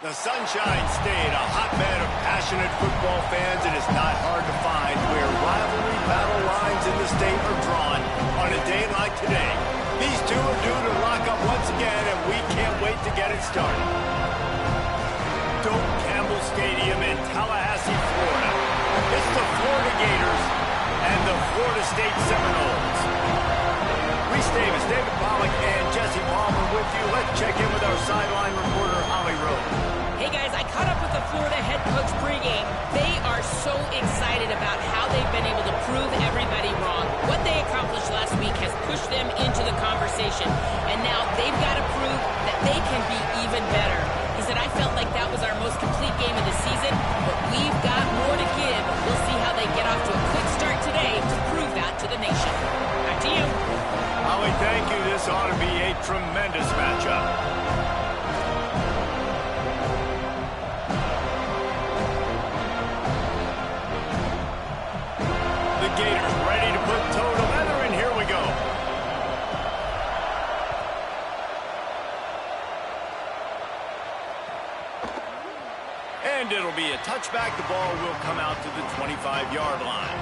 The Sunshine State, a hotbed of passionate football fans. It is not hard to find where rivalry battle lines in the state are drawn on a day like today. These two are due to lock up once again, and we can't wait to get it started. Doak Campbell Stadium in Tallahassee, Florida. It's the Florida Gators and the Florida State Seminoles. Reese Davis, David Pollack, and Jesse Palmer with you. Let's check in with our sideline reporter, Holly Rowe. Hey guys, I caught up with the Florida head coach pregame. They are so excited about how they've been able to prove everybody wrong. What they accomplished last week has pushed them into the conversation. And now they've got to prove that they can be even better. He said, I felt like that was our most complete game of the season, but we've got more to give. We'll see how they get off to a quick start today to prove that to the nation. Back to you. Holly, thank you. This ought to be a tremendous matchup. The Gators ready to put toe to leather, and here we go. And it'll be a touchback. The ball will come out to the 25-yard line.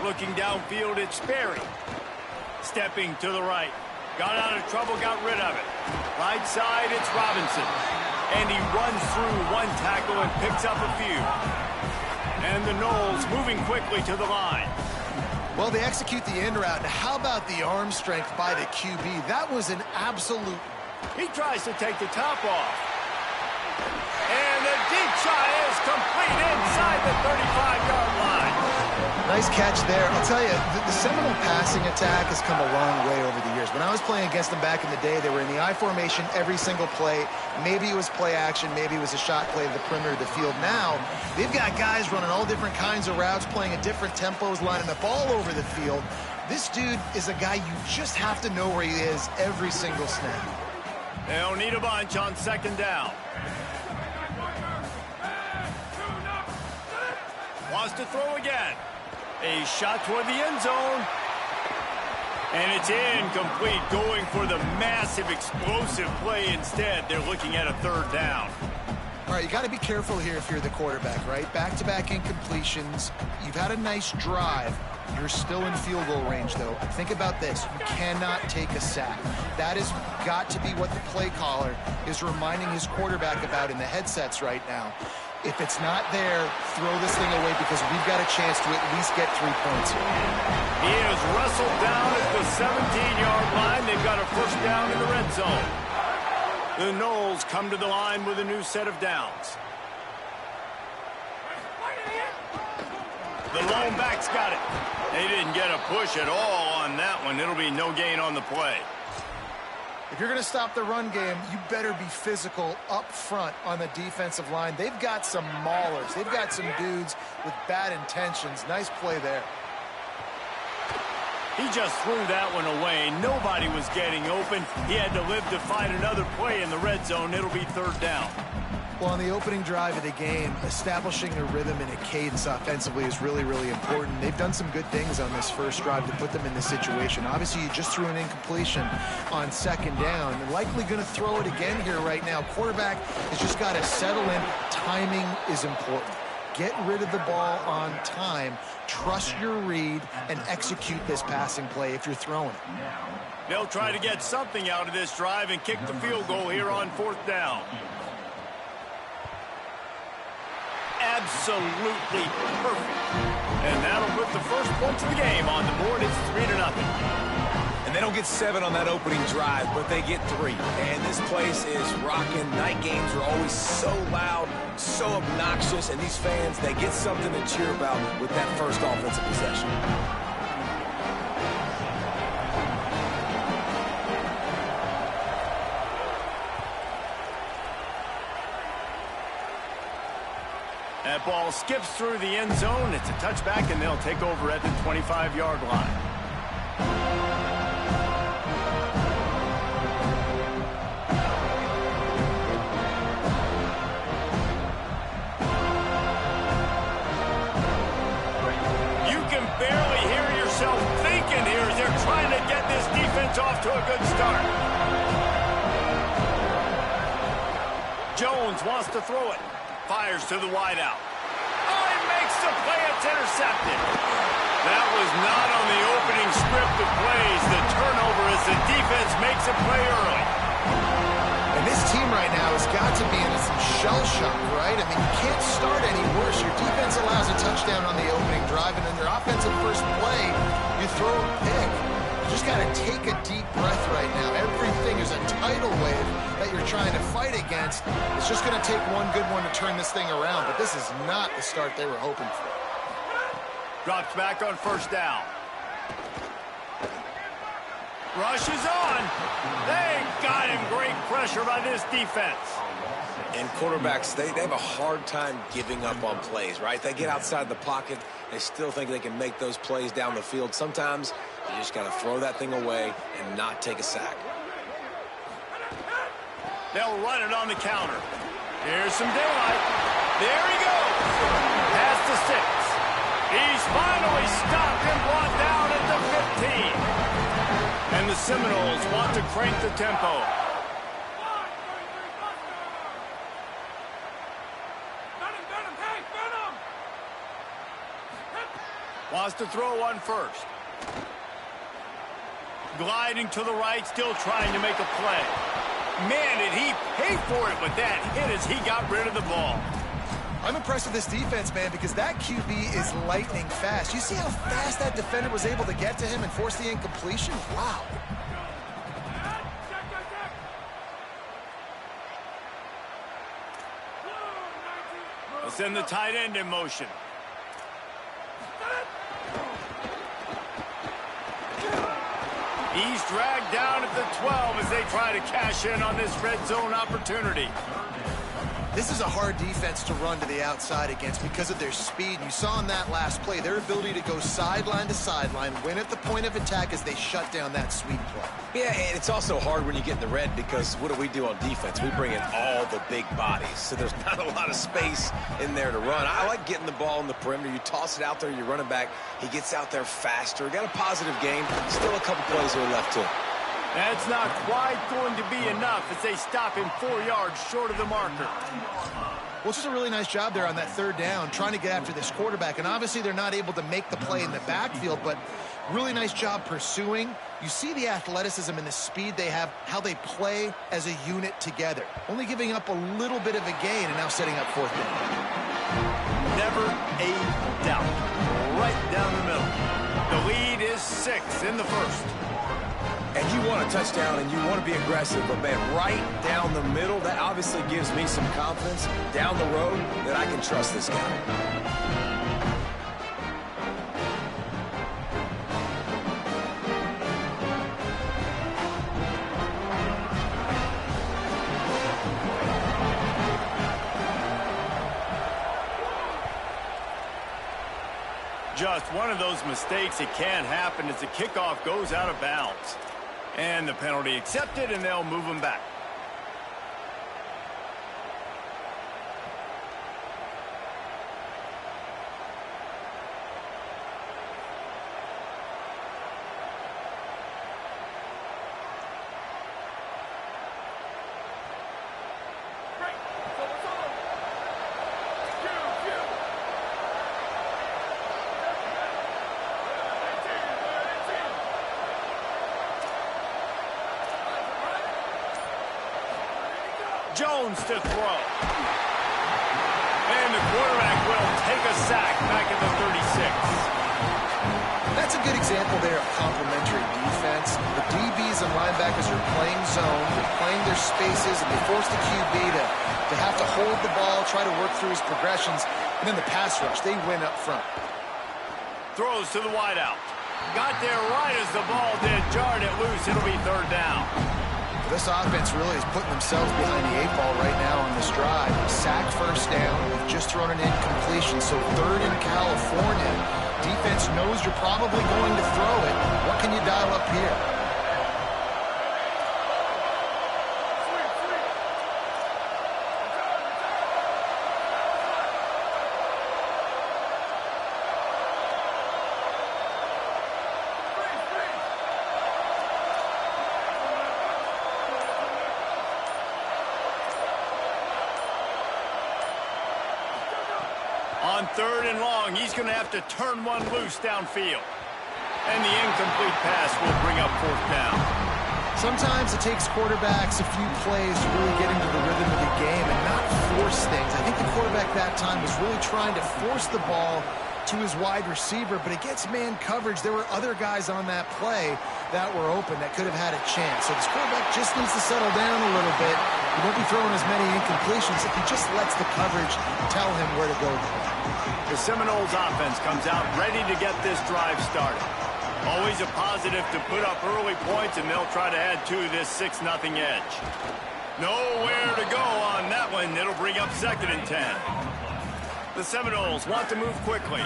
Looking downfield, it's Sperry. Stepping to the right. Got out of trouble, got rid of it. Right side, it's Robinson. And he runs through one tackle and picks up a few. And the Noles moving quickly to the line. Well, they execute the in route. How about the arm strength by the QB? That was an absolute... He tries to take the top off. And the deep shot is complete inside the 35-yard line. Nice catch there. I'll tell you, the Seminole passing attack has come a long way over the years. When I was playing against them back in the day, they were in the I formation every single play. Maybe it was play action. Maybe it was a shot play to the perimeter of the field. Now, they've got guys running all different kinds of routes, playing at different tempos, lining up all over the field. This dude is a guy you just have to know where he is every single snap. They'll need a bunch on second down. Wants to throw again. A shot toward the end zone. And it's incomplete, going for the massive explosive play instead. They're looking at a third down. All right, you got to be careful here if you're the quarterback, right? Back-to-back incompletions. You've had a nice drive. You're still in field goal range, though. Think about this. You cannot take a sack. That has got to be what the play caller is reminding his quarterback about in the headsets right now. If it's not there, throw this thing away because we've got a chance to at least get 3 points here. He is wrestled down at the 17-yard line. They've got a first down in the red zone. The Noles come to the line with a new set of downs. The lone back's got it. They didn't get a push at all on that one. It'll be no gain on the play. If you're going to stop the run game, you better be physical up front on the defensive line. They've got some maulers. They've got some dudes with bad intentions. Nice play there. He just threw that one away. Nobody was getting open. He had to live to fight another play in the red zone. It'll be third down. Well, on the opening drive of the game, establishing a rhythm and a cadence offensively is really, really important. They've done some good things on this first drive to put them in this situation. Obviously, you just threw an incompletion on second down. They're likely going to throw it again here right now. Quarterback has just got to settle in. Timing is important. Get rid of the ball on time. Trust your read and execute this passing play if you're throwing it. They'll try to get something out of this drive and kick the field goal here on fourth down. Absolutely perfect. And that'll put the first points of the game on the board. It's 3-0. And they don't get 7 on that opening drive, but they get 3. And this place is rocking. Night games are always so loud, so obnoxious, and these fans, they get something to cheer about with that first offensive possession. That ball skips through the end zone. It's a touchback, and they'll take over at the 25-yard line. to a good start. Jones wants to throw it. Fires to the wideout. Oh, he makes the play. It's intercepted. That was not on the opening script of plays. The turnover as the defense makes a play early. And this team right now has got to be in some shell shock, right? I mean, you can't start any worse. Your defense allows a touchdown on the opening drive, and then their offensive first play, you throw a pick. You just got to take a deep breath right now. Everything is a tidal wave that you're trying to fight against. It's just going to take one good one to turn this thing around, but this is not the start they were hoping for. Drops back on first down. Rush is on. They got him. Great pressure by this defense. And quarterbacks, they have a hard time giving up on plays, right? They get outside the pocket. They still think they can make those plays down the field. Sometimes you just got to throw that thing away and not take a sack. They'll run it on the counter. Here's some daylight. There he goes. Past the 6. He's finally stopped and brought down at the 15. And the Seminoles want to crank the tempo. Wants to throw one first. Gliding to the right, still trying to make a play. Man, did he pay for it with that hit as he got rid of the ball. I'm impressed with this defense, man, because that QB is lightning fast. You see how fast that defender was able to get to him and force the incompletion? Wow. They'll send the tight end in motion. He's dragged down at the 12 as they try to cash in on this red zone opportunity. This is a hard defense to run to the outside against because of their speed. You saw in that last play their ability to go sideline to sideline, win at the point of attack as they shut down that sweep play. Yeah, and it's also hard when you get in the red because what do we do on defense? We bring in all the big bodies, so there's not a lot of space in there to run. I like getting the ball in the perimeter. You toss it out there, you're running back. He gets out there faster. Got a positive game. Still a couple plays here left too. That's not quite going to be enough as they stop him 4 yards short of the marker. Well, it's just a really nice job there on that third down, trying to get after this quarterback. And obviously they're not able to make the play in the backfield, but really nice job pursuing. You see the athleticism and the speed they have, how they play as a unit together. Only giving up a little bit of a gain and now setting up fourth down. Never a doubt. Right down the middle. The lead is 6 in the first. And you want a touchdown and you want to be aggressive, but man, right down the middle, that obviously gives me some confidence down the road that I can trust this guy. Just one of those mistakes that can happen as the kickoff goes out of bounds. And the penalty accepted, and they'll move him back. Jones to throw. And the quarterback will take a sack back at the 36. That's a good example there of complementary defense. The DBs and linebackers are playing zone, they're playing their spaces, and they force the QB to have to hold the ball, try to work through his progressions, and then the pass rush, they win up front. Throws to the wideout. Got there right as the ball did. Jarred it loose. It'll be third down. This offense really is putting themselves behind the 8 ball right now on this drive. Sack first down. They've just thrown an incompletion, so third in California. Defense knows you're probably going to throw it. What can you dial up here? On 3rd and long, he's going to have to turn one loose downfield. And the incomplete pass will bring up 4th down. Sometimes it takes quarterbacks a few plays to really get into the rhythm of the game and not force things. I think the quarterback that time was really trying to force the ball to his wide receiver, but against man coverage, there were other guys on that play that were open that could have had a chance. So this quarterback just needs to settle down a little bit. He won't be throwing as many incompletions if he just lets the coverage tell him where to go. The Seminoles offense comes out ready to get this drive started. Always a positive to put up early points, and they'll try to add to this 6-0 edge. Nowhere to go on that one. It'll bring up 2nd and 10. The Seminoles want to move quickly.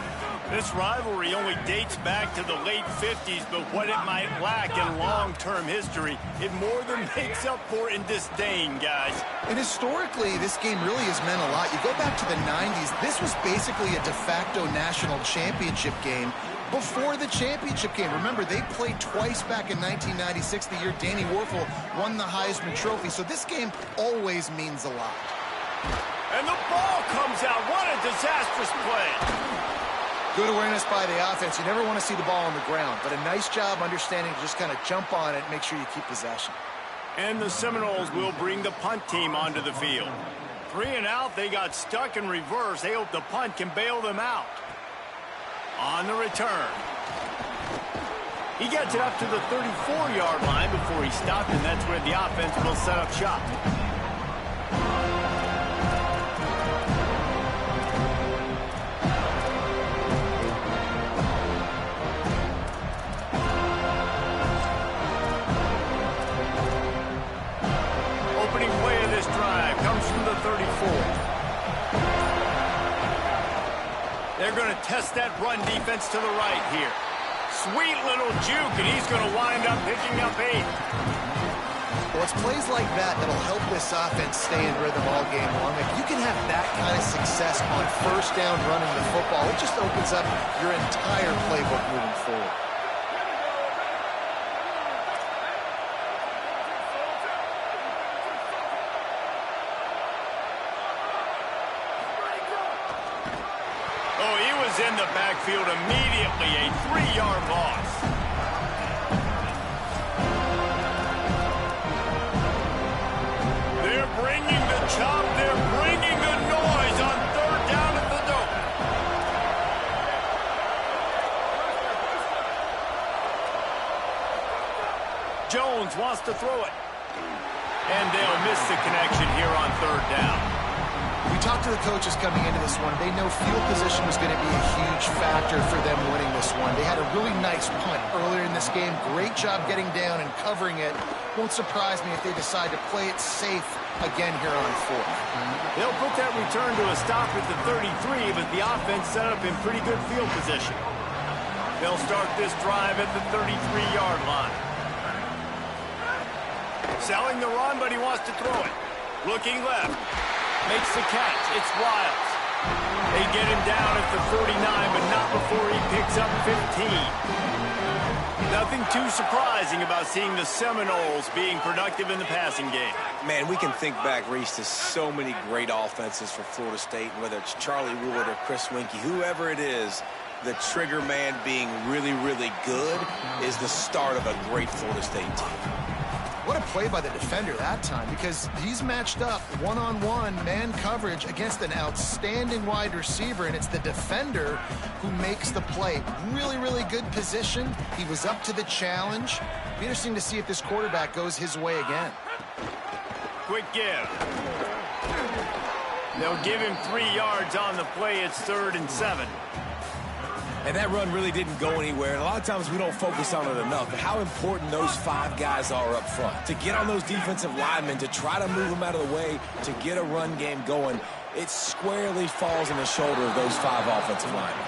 This rivalry only dates back to the late 50s, but what it might lack in long-term history, it more than makes up for in disdain, guys. And historically, this game really has meant a lot. You go back to the 90s, this was basically a de facto national championship game before the championship game. Remember, they played twice back in 1996, the year Danny Werfel won the Heisman Trophy. So this game always means a lot. And the ball comes out. What a disastrous play. Good awareness by the offense. You never want to see the ball on the ground, but a nice job understanding to just kind of jump on it and make sure you keep possession. And the Seminoles will bring the punt team onto the field. 3 and out, they got stuck in reverse. They hope the punt can bail them out. On the return. He gets it up to the 34-yard line before he stopped, and that's where the offense will set up shop. Opening play of this drive comes from the 34. They're going to test that run defense to the right here. Sweet little juke, and he's going to wind up picking up 8. Well, it's plays like that that'll help this offense stay in rhythm all game long. If you can have that kind of success on 1st down running the football, it just opens up your entire playbook moving forward. In the backfield immediately, a 3-yard loss. They're bringing the chop, they're bringing the noise on 3rd down at the dope. Jones wants to throw it. And they'll miss the connection here on 3rd down. We talked to the coaches coming into this one. They know field position was going to be a huge factor for them winning this one. They had a really nice punt earlier in this game. Great job getting down and covering it. Won't surprise me if they decide to play it safe again here on 4th. They'll put that return to a stop at the 33, but the offense set up in pretty good field position. They'll start this drive at the 33-yard line. Selling the run, but he wants to throw it. Looking left. Makes the catch. It's Wiles. They get him down at the 49, but not before he picks up 15. Nothing too surprising about seeing the Seminoles being productive in the passing game. Man, we can think back, Reese, to so many great offenses for Florida State, whether it's Charlie Wood or Chris Winkie, whoever it is, the trigger man being really, really good is the start of a great Florida State team. What a play by the defender that time, because he's matched up one-on-one man coverage against an outstanding wide receiver, and it's the defender who makes the play. Really, really good position. He was up to the challenge. Be interesting to see if this quarterback goes his way again. Quick give. They'll give him 3 yards on the play. It's 3rd and 7. And that run really didn't go anywhere. And a lot of times we don't focus on it enough. But how important those 5 guys are up front. To get on those defensive linemen, to try to move them out of the way, to get a run game going, it squarely falls on the shoulder of those 5 offensive linemen.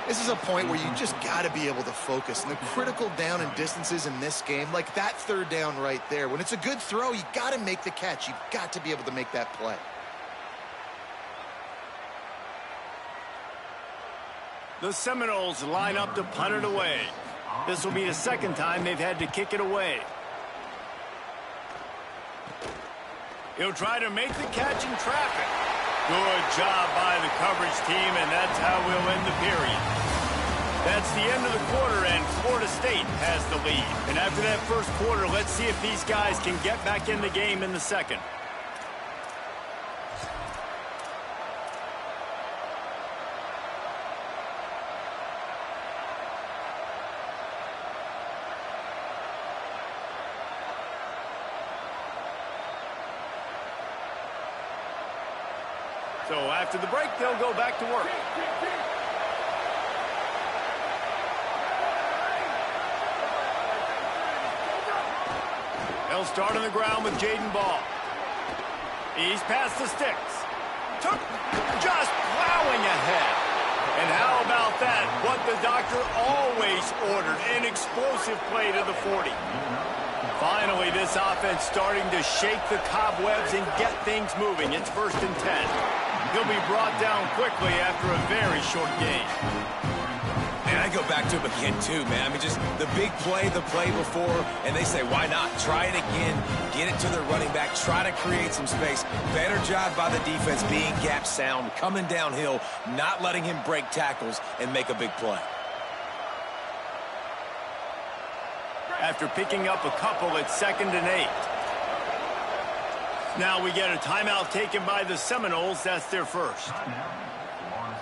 This is a point where you just got to be able to focus. And the critical down and distances in this game, like that 3rd down right there, when it's a good throw, you got to make the catch. You've got to be able to make that play. The Seminoles line up to punt it away. This will be the 2nd time they've had to kick it away. He'll try to make the catch in traffic. Good job by the coverage team, and that's how we'll end the period. That's the end of the quarter, and Florida State has the lead. And after that first quarter, let's see if these guys can get back in the game in the second. So after the break, they'll go back to work. They'll start on the ground with Jaden Ball. He's past the sticks. Just plowing ahead. And how about that? What the doctor always ordered, an explosive play to the 40. Finally, this offense starting to shake the cobwebs and get things moving. It's 1st and 10. He'll be brought down quickly after a very short game. And I go back to him again, too, man. I mean, just the big play, the play before, and they say, why not? Try it again, get it to their running back, try to create some space. Better job by the defense being gap sound, coming downhill, not letting him break tackles and make a big play. After picking up a couple, it's 2nd and 8. Now we get a timeout taken by the Seminoles. That's their first.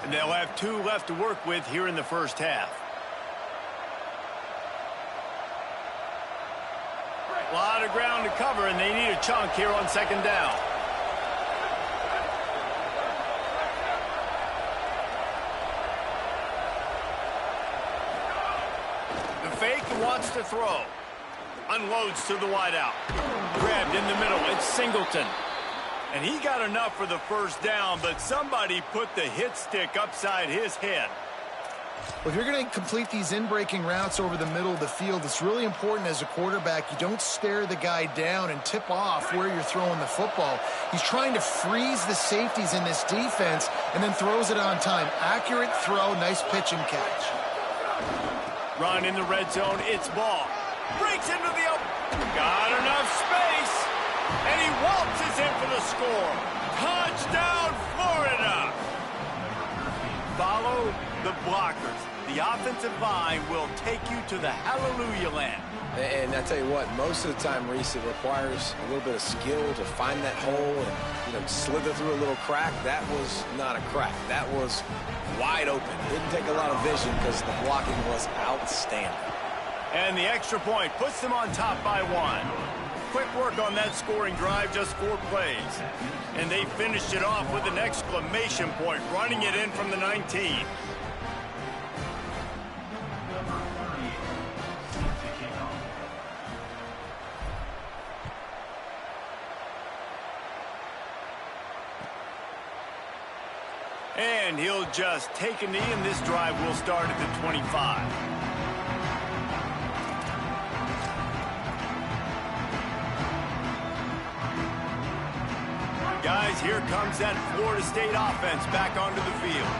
And they'll have 2 left to work with here in the first half. A lot of ground to cover, and they need a chunk here on 2nd down. The fake wants to throw. Unloads to the wideout. Grabbed in the middle. It's Singleton. And he got enough for the first down, but somebody put the hit stick upside his head. Well, if you're going to complete these in-breaking routes over the middle of the field, it's really important as a quarterback you don't stare the guy down and tip off where you're throwing the football. He's trying to freeze the safeties in this defense and then throws it on time. Accurate throw, nice pitch and catch. Run in the red zone, it's Ball. Breaks into the open. Got enough space. And he waltzes in for the score. Touchdown, Florida. Follow the blockers. The offensive line will take you to the hallelujah land. And I tell you what, most of the time, Reese, it requires a little bit of skill to find that hole and, slither through a little crack. That was not a crack. That was wide open. Didn't take a lot of vision because the blocking was outstanding. And the extra point puts them on top by 1. Quick work on that scoring drive, just 4 plays. And they finished it off with an exclamation point, running it in from the 19. And he'll just take a knee, and this drive will start at the 25. Guys, here comes that Florida State offense back onto the field.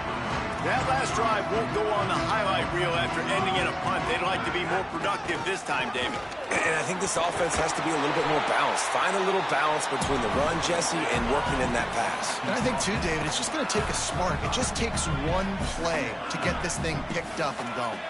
That last drive won't go on the highlight reel after ending in a punt. They'd like to be more productive this time, David. And I think this offense has to be a little bit more balanced. Find a little balance between the run, Jesse, and working in that pass. And I think, too, David, it's just going to take a spark. It just takes one play to get this thing picked up and going.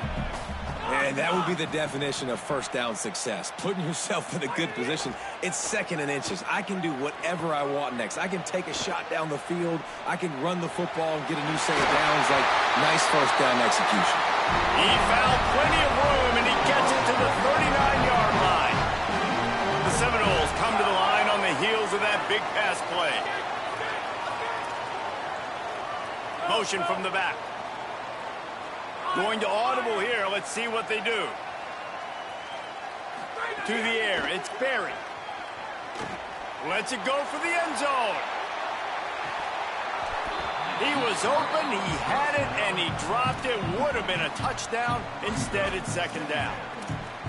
And that would be the definition of first down success. Putting yourself in a good position. It's 2nd and inches. I can do whatever I want next. I can take a shot down the field. I can run the football and get a new set of downs. Like, nice first down execution. He found plenty of room, and he gets it to the 39-yard line. The Seminoles come to the line on the heels of that big pass play. Motion from the back. Going to audible here. Let's see what they do. To the air. It's Berry. Lets it go for the end zone. He was open. He had it, and he dropped it. Would have been a touchdown. Instead, it's 2nd down.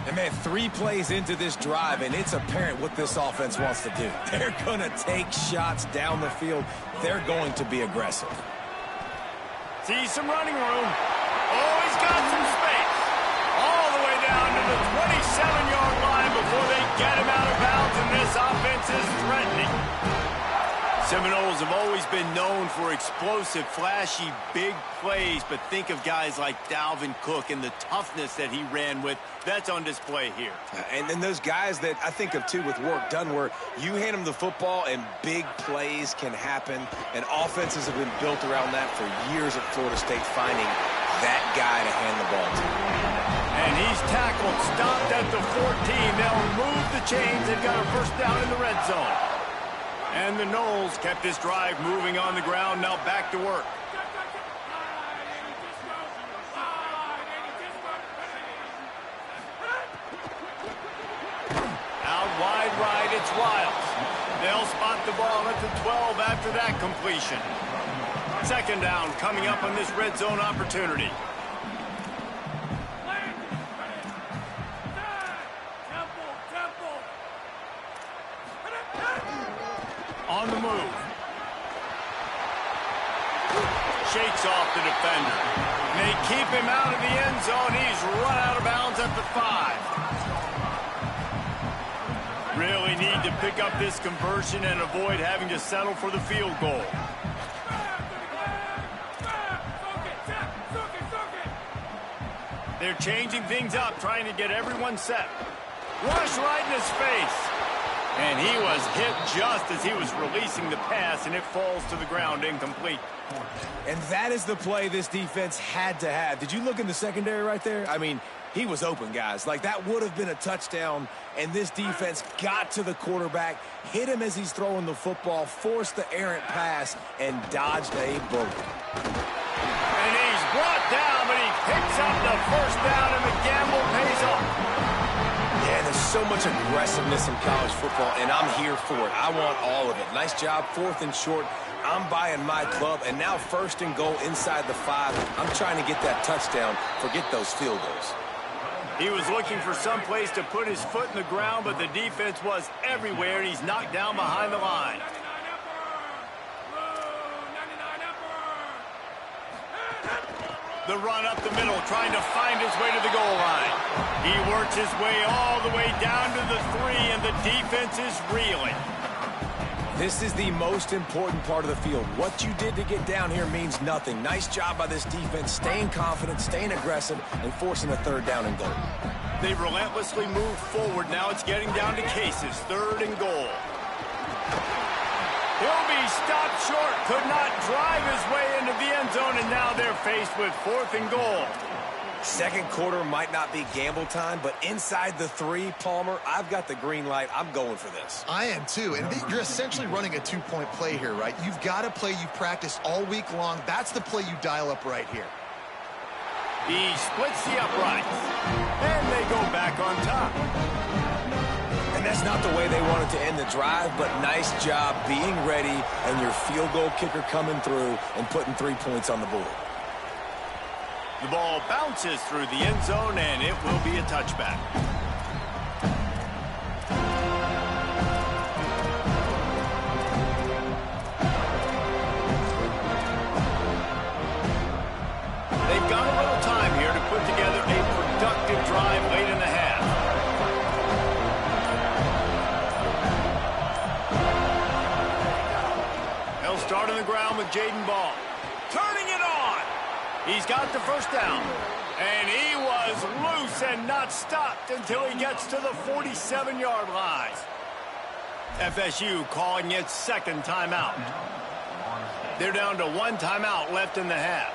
And, man, 3 plays into this drive, and it's apparent what this offense wants to do. They're going to take shots down the field. They're going to be aggressive. See some running room. Oh, he's got some space. All the way down to the 27-yard line before they get him out of bounds, and this offense is threatening. Seminoles have always been known for explosive, flashy, big plays, but think of guys like Dalvin Cook and the toughness that he ran with. That's on display here. And then those guys that I think of, too, with work done, where you hand them the football and big plays can happen, and offenses have been built around that for years at Florida State, finding that guy to hand the ball to. And he's tackled, stopped at the 14. They'll move the chains. They've got a first down in the red zone. And the Noles kept this drive moving on the ground. Now back to work. Out wide right, it's Wiles. They'll spot the ball at the 12 after that completion. Second down coming up on this red zone opportunity. On the move. Shakes off the defender. They keep him out of the end zone. He's run out of bounds at the 5. Really need to pick up this conversion and avoid having to settle for the field goal. They're changing things up, trying to get everyone set. Rush right in his face. And he was hit just as he was releasing the pass, and it falls to the ground incomplete. And that is the play this defense had to have. Did you look in the secondary right there? I mean, he was open, guys. Like, that would have been a touchdown, and this defense got to the quarterback, hit him as he's throwing the football, forced the errant pass, and dodged a bullet. And he's brought down, but he picks up the first down, and the gamble pays off. Yeah, there's so much aggressiveness in college football, and I'm here for it. I want all of it. Nice job, 4th and short. I'm buying my club, and now 1st and goal inside the 5. I'm trying to get that touchdown. Forget those field goals. He was looking for some place to put his foot in the ground, but the defense was everywhere, and he's knocked down behind the line. The run up the middle, trying to find his way to the goal line. He works his way all the way down to the 3, and the defense is reeling. This is the most important part of the field. What you did to get down here means nothing. Nice job by this defense, staying confident, staying aggressive, and forcing a 3rd down and goal. They relentlessly move forward. Now it's getting down to Cases, 3rd and goal. He'll be stopped short, could not drive his way into the end zone, and now they're faced with 4th and goal. Second quarter might not be gamble time, but inside the 3, Palmer, I've got the green light. I'm going for this. I am too, and you're essentially running a 2-point play here, right? You've got a play you've practiced all week long. That's the play you dial up right here. He splits the uprights, and they go back on top. And that's not the way they wanted to end the drive, but nice job being ready and your field goal kicker coming through and putting 3 points on the board. The ball bounces through the end zone, and it will be a touchback. They've got a little time here to put together a productive drive late in the half. They'll start on the ground with Jaden Ball. Turning it on. He's got the first down. And he was loose and not stopped until he gets to the 47-yard line. FSU calling its 2nd timeout. They're down to 1 timeout left in the half.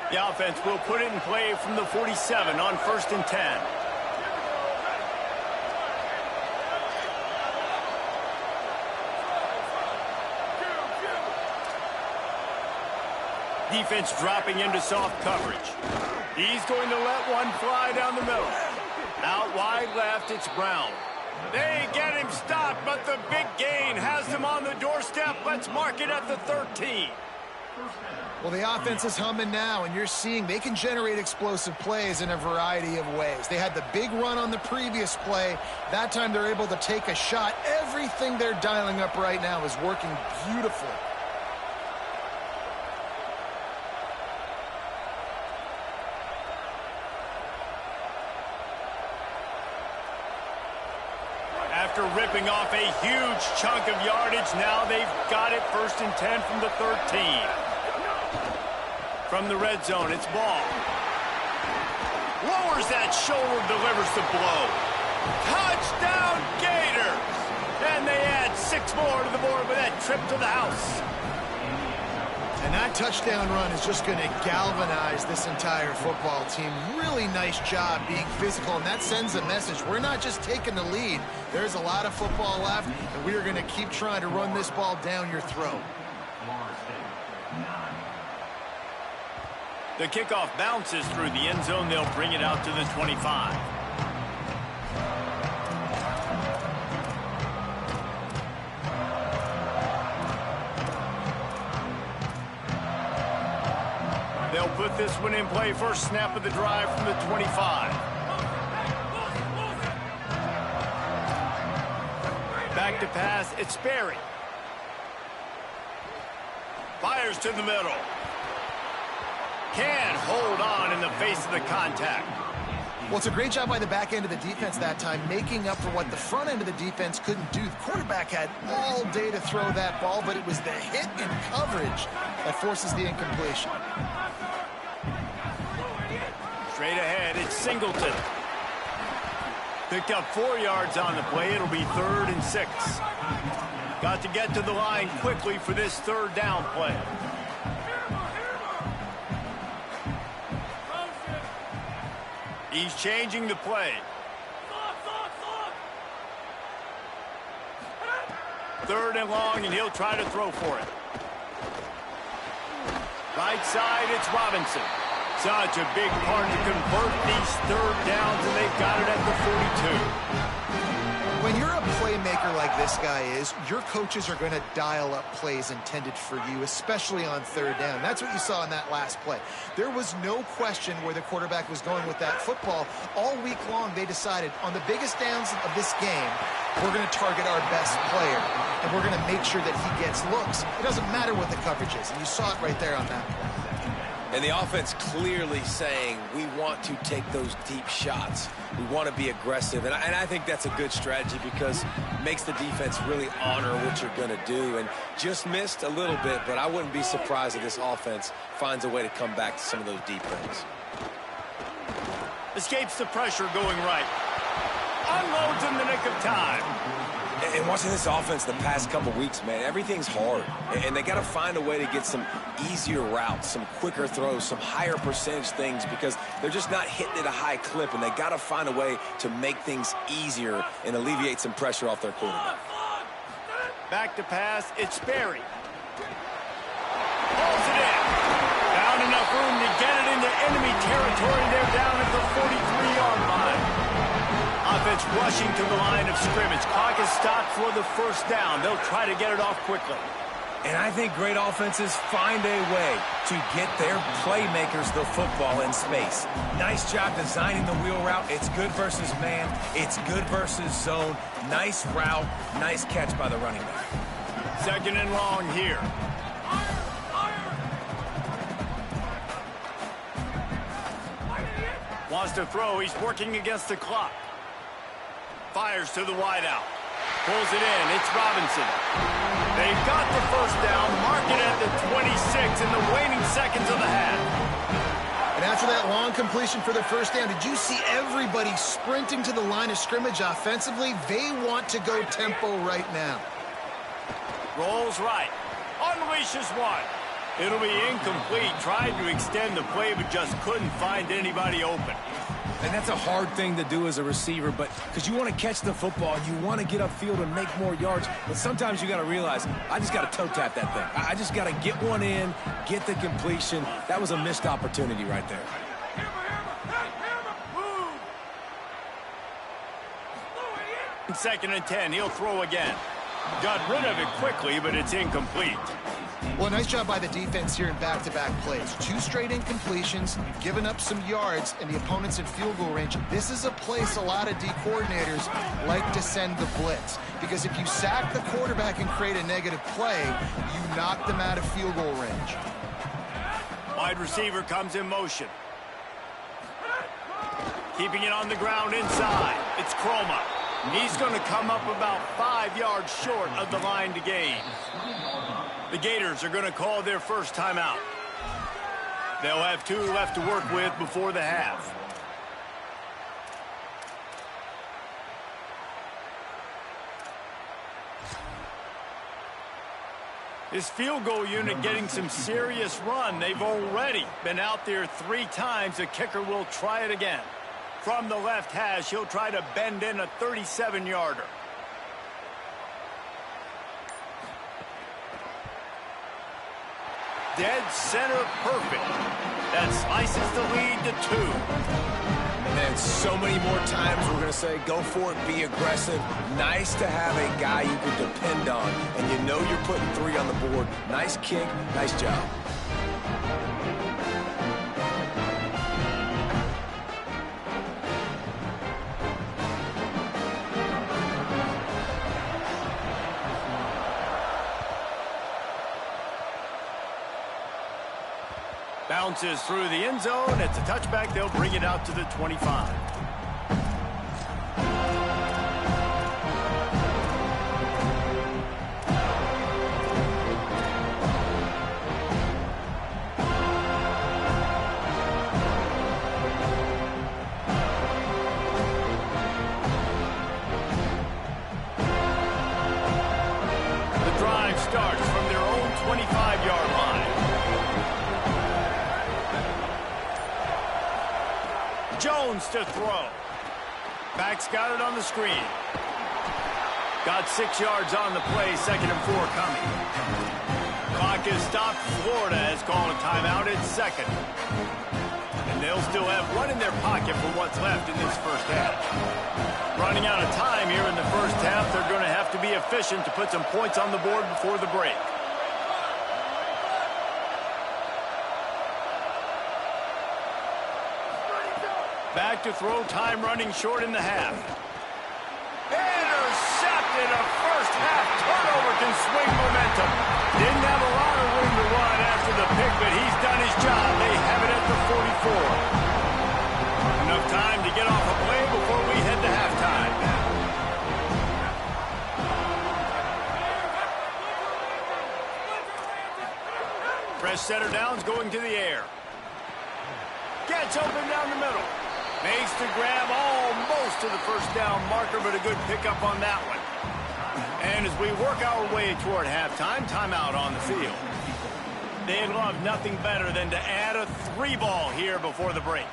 The offense will put it in play from the 47 on 1st and 10. Defense dropping into soft coverage. He's going to let one fly down the middle. Out wide left, it's Brown. They get him stopped, but the big gain has them on the doorstep. Let's mark it at the 13. Well, the offense is humming now, and you're seeing they can generate explosive plays in a variety of ways. They had the big run on the previous play. That time they're able to take a shot. Everything they're dialing up right now is working beautifully. After ripping off a huge chunk of yardage, now they've got it 1st and 10 from the 13. From the red zone, it's Ball. Lowers that shoulder, delivers the blow. Touchdown Gators! And they add 6 more to the board with that trip to the house. And that touchdown run is just going to galvanize this entire football team. Really nice job being physical, and that sends a message. We're not just taking the lead. There's a lot of football left, and we are going to keep trying to run this ball down your throat. The kickoff bounces through the end zone. They'll bring it out to the 25. They'll put this one in play. First snap of the drive from the 25. Back to pass. It's Sperry. Fires to the middle. Can't hold on in the face of the contact. Well, it's a great job by the back end of the defense that time, making up for what the front end of the defense couldn't do. The quarterback had all day to throw that ball, but it was the hit and coverage that forces the incompletion. Straight ahead, it's Singleton. Picked up 4 yards on the play. It'll be 3rd and 6. Got to get to the line quickly for this 3rd down play. He's changing the play. 3rd and long, and he'll try to throw for it. Right side, it's Robinson. Such a big part to convert these 3rd downs, and they've got it at the 42. When you're a playmaker like this guy is, your coaches are going to dial up plays intended for you, especially on 3rd down. That's what you saw in that last play. There was no question where the quarterback was going with that football. All week long, they decided on the biggest downs of this game, we're going to target our best player, and we're going to make sure that he gets looks. It doesn't matter what the coverage is, and you saw it right there on that play. And the offense clearly saying, we want to take those deep shots. We want to be aggressive. And I think that's a good strategy because it makes the defense really honor what you're going to do. And just missed a little bit, but I wouldn't be surprised if this offense finds a way to come back to some of those deep things. Escapes the pressure going right. Unloads in the nick of time. And watching this offense the past couple weeks, man, everything's hard. And they got to find a way to get some easier routes, some quicker throws, some higher percentage things because they're just not hitting at a high clip. And they got to find a way to make things easier and alleviate some pressure off their quarterback. Back to pass, it's Sperry. Pulls it in. Found enough room to get it into enemy territory. They're down at the 43-yard line. Offense rushing to the line of scrimmage. Clock is stopped for the 1st down. They'll try to get it off quickly. And I think great offenses find a way to get their playmakers the football in space. Nice job designing the wheel route. It's good versus man. It's good versus zone. Nice route. Nice catch by the running back. 2nd and long here. Wants to throw. He's working against the clock. Fires to the wideout. Pulls it in. It's Robinson. They've got the 1st down. Mark it at the 26 in the waning seconds of the half. And after that long completion for the 1st down, did you see everybody sprinting to the line of scrimmage offensively? They want to go tempo right now. Rolls right. Unleashes one. It'll be incomplete. Tried to extend the play, but just couldn't find anybody open. And that's a hard thing to do as a receiver, but because you want to catch the football and you want to get upfield and make more yards, but sometimes you got to realize, I just got to toe tap that thing. I just got to get one in, get the completion. That was a missed opportunity right there. 2nd and 10. He'll throw again. Got rid of it quickly, but it's incomplete. Well, nice job by the defense here in back-to-back plays. 2 straight incompletions, giving up some yards, and the opponent's in field goal range. This is a place a lot of D coordinators like to send the blitz, because if you sack the quarterback and create a negative play, you knock them out of field goal range. Wide receiver comes in motion. Keeping it on the ground inside. It's Chroma. He's going to come up about 5 yards short of the line to gain. The Gators are going to call their first timeout. They'll have 2 left to work with before the half. This field goal unit getting some serious run. They've already been out there 3 times. The kicker will try it again. From the left hash, he'll try to bend in a 37-yarder. Dead center perfect. That slices the lead to 2. And then so many more times we're going to say, go for it, be aggressive. Nice to have a guy you can depend on, and you know you're putting 3 on the board. Nice kick, nice job. Bounces through the end zone. It's a touchback. They'll bring it out to the 25. The drive starts from their own 25-yard line. Jones to throw. Back's got it on the screen. Got 6 yards on the play, 2nd and 4 coming. Clock is stopped. Florida has called a timeout. It's 2nd. And they'll still have 1 in their pocket for what's left in this first half. Running out of time here in the first half. They're going to have to be efficient to put some points on the board before the break. Back to throw, time running short in the half. Intercepted. A first half turnover can swing momentum. Didn't have a lot of room to run after the pick, but he's done his job. They have it at the 44. Enough time to get off a play before we head to halftime. Fresh center downs going to the air. Gets open down the middle. Makes the grab almost to the first down marker, but a good pickup on that one. And as we work our way toward halftime, timeout on the field. They'd love nothing better than to add a 3-ball here before the break.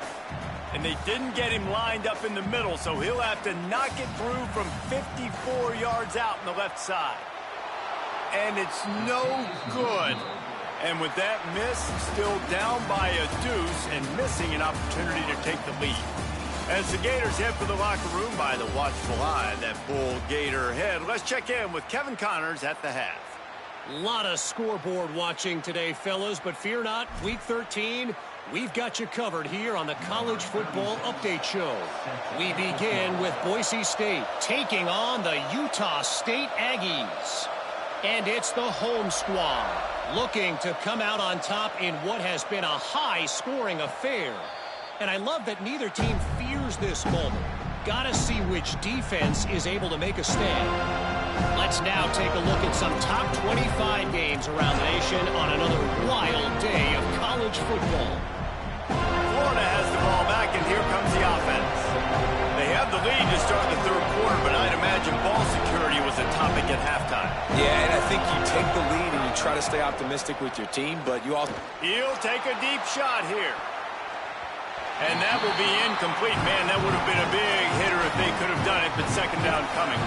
And they didn't get him lined up in the middle, so he'll have to knock it through from 54 yards out on the left side. And it's no good. And with that miss, still down by a deuce and missing an opportunity to take the lead. As the Gators head for the locker room by the watchful eye of that bull Gator head, let's check in with Kevin Connors at the half. Lot of scoreboard watching today, fellas, but fear not, Week 13, we've got you covered here on the College Football Update Show. We begin with Boise State taking on the Utah State Aggies. And it's the home squad looking to come out on top in what has been a high-scoring affair. And I love that neither team fears this moment. Gotta see which defense is able to make a stand. Let's now take a look at some top 25 games around the nation on another wild day of college football. Florida has the ball back, and here comes the offense. They have the lead to start the third quarter, but I'd imagine ball security was a topic at halftime. Yeah, and I think you take the lead and you try to stay optimistic with your team, but you also... He'll take a deep shot here. And that will be incomplete. Man, that would have been a big hitter if they could have done it, but 2nd down coming.